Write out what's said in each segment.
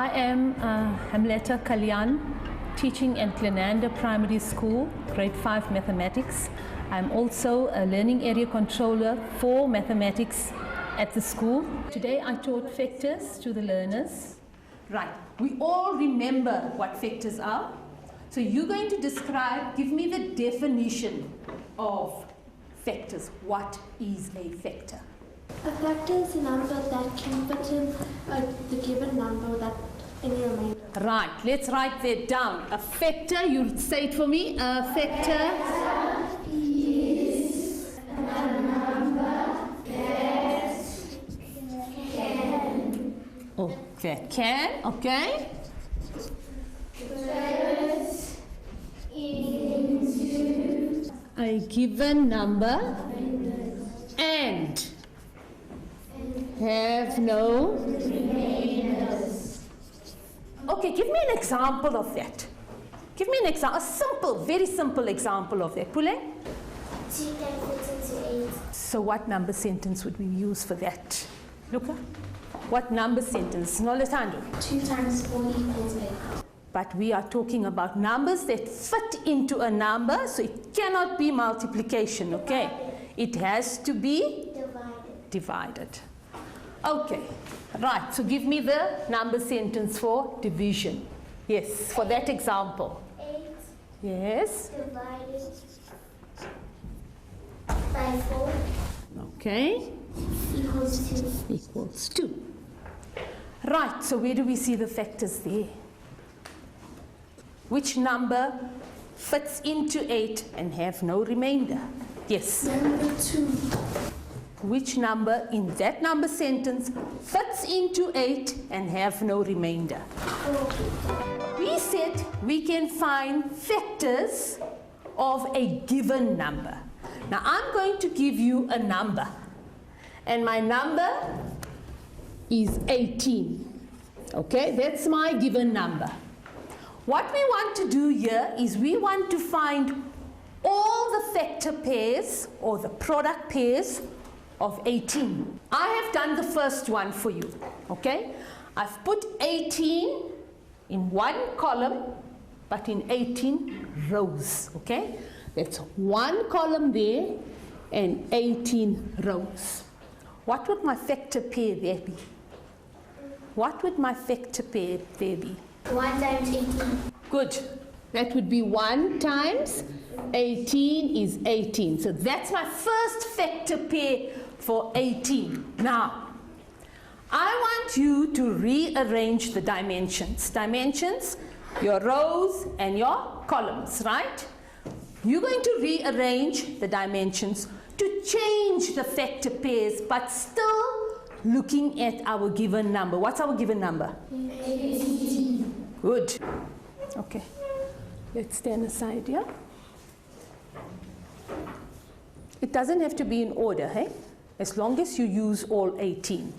I am Hamletta Kalyan, teaching at Glenanda Primary School, grade 5 mathematics. I'm also a learning area controller for mathematics at the school. Today I taught vectors to the learners. Right, we all remember what vectors are. So you're going to describe, give me the definition of vectors. What is a vector? A vector is a number that can fit in the given number that any remainder. Right, let's write that down. A vector, you'll say it for me. A vector is a number that can. Oh, that can, okay. Fit into A given number and have no remainders. Okay, give me an example of that. Give me an example, a simple, very simple example of that. Pule? 2 can fit into 8. So what number sentence would we use for that? Luca? What number sentence? No, Latando. 2 times 4 equals 8. But we are talking about numbers that fit into a number, so it cannot be multiplication, okay? It has to be divided. Okay, right, so give me the number sentence for division. Yes, for that example. 8 yes. divided by 4 Okay. equals 2. Right, so where do we see the factors there? Which number fits into 8 and have no remainder? Yes. Number 2. Which number in that number sentence fits into 8 and have no remainder? 4. We said we can find vectors of a given number. Now I'm going to give you a number, and my number is 18. Okay, that's my given number. What we want to do here is we want to find all the factor pairs or the product pairs of 18. I have done the first one for you, okay? I've put 18 in one column, but in 18 rows, okay? That's one column there and 18 rows. What would my factor pair there be? What would my factor pair there be? 1 times 18. Good. That would be 1 times 18 is 18. So that's my first factor pair for 18. Now, I want you to rearrange the dimensions. Dimensions, your rows and your columns, right? You're going to rearrange the dimensions to change the factor pairs, but still looking at our given number. What's our given number? 18. Good. Okay. Let's stand aside here. It doesn't have to be in order, hey? As long as you use all 18.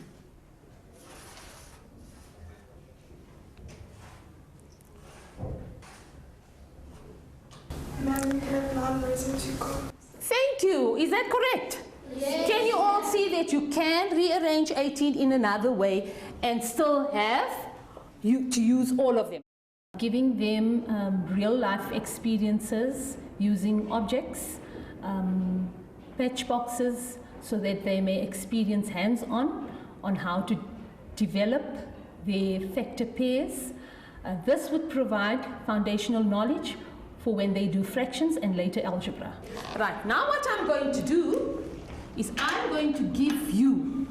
Numbers in 2 columns. Thank you. Is that correct? Yes. Can you all see that you can rearrange 18 in another way and still have to use all of them? Giving them real life experiences using objects, patch boxes, so that they may experience hands-on on how to develop their factor pairs. This would provide foundational knowledge for when they do fractions and later algebra. Right, now what I'm going to do is I'm going to give you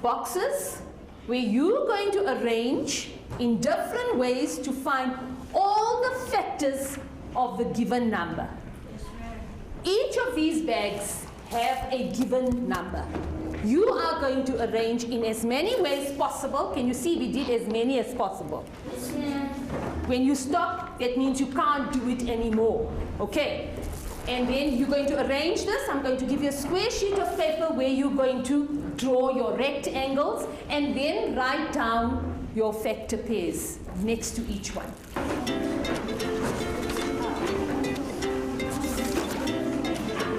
boxes where you're going to arrange in different ways to find all the factors of the given number. Each of these bags have a given number. You are going to arrange in as many ways possible. Can you see we did as many as possible? When you stop, that means you can't do it anymore. Okay? And then you're going to arrange this. I'm going to give you a square sheet of paper where you're going to draw your rectangles and then write down your factor pairs next to each one.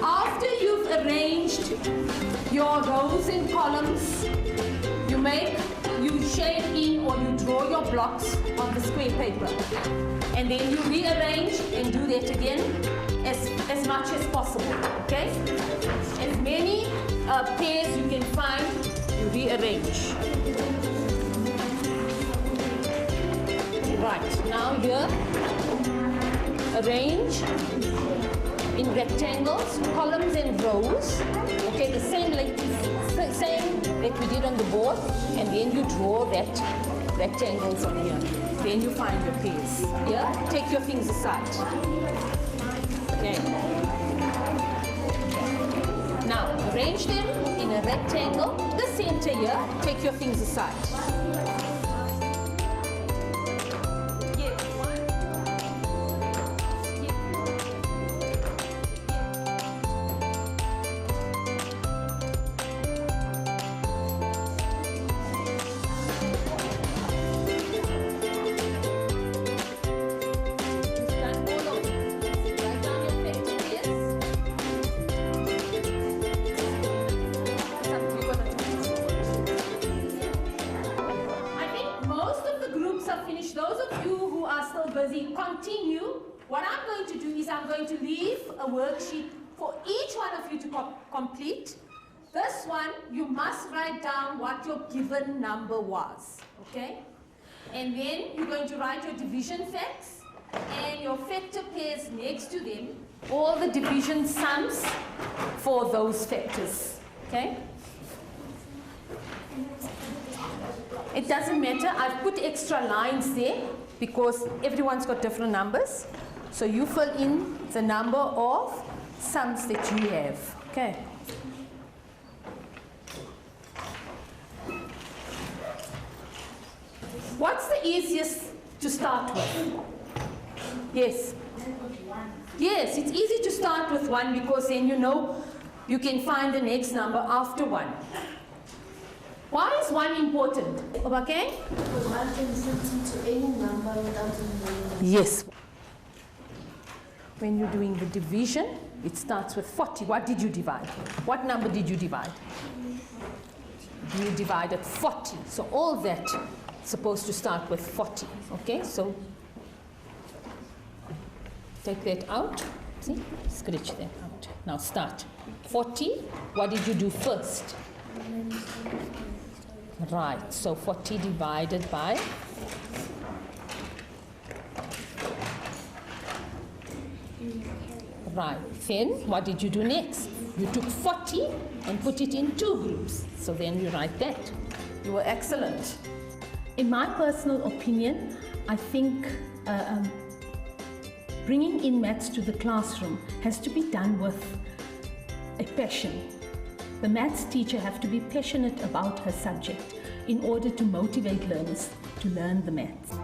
After you've arranged your rows and columns, you shape in or you draw your your blocks on the square paper. And then you rearrange and do that again as much as possible, okay? As many pairs you can find, you rearrange. Right, now here, arrange in rectangles, columns and rows. Okay, the same like we did on the board, and then you draw that rectangles on here. Then you find your pairs. Here, take your things aside. Okay. Now arrange them in a rectangle. The center here, take your things aside. Busy, continue. What I'm going to do is I'm going to leave a worksheet for each one of you to complete. This one, you must write down what your given number was, okay? And then you're going to write your division facts and your factor pairs next to them, all the division sums for those factors, okay? It doesn't matter, I've put extra lines there because everyone's got different numbers. So you fill in the number of sums that you have, okay? What's the easiest to start with? Yes? Yes, it's easy to start with 1 because then you know you can find the next number after 1. Why is 1 important? Okay? Because 1 can fit into any number without a name. Yes. When you're doing the division, it starts with 40. What did you divide? What number did you divide? You divided 40. So all that is supposed to start with 40. Okay, so take that out. See? Scratch that out. Now start. 40. What did you do first? Right, so 40 divided by right, then what did you do next? You took 40 and put it in 2 groups. So then you write that. You were excellent. In my personal opinion, I think bringing in maths to the classroom has to be done with a passion. The maths teacher has to be passionate about her subject in order to motivate learners to learn the maths.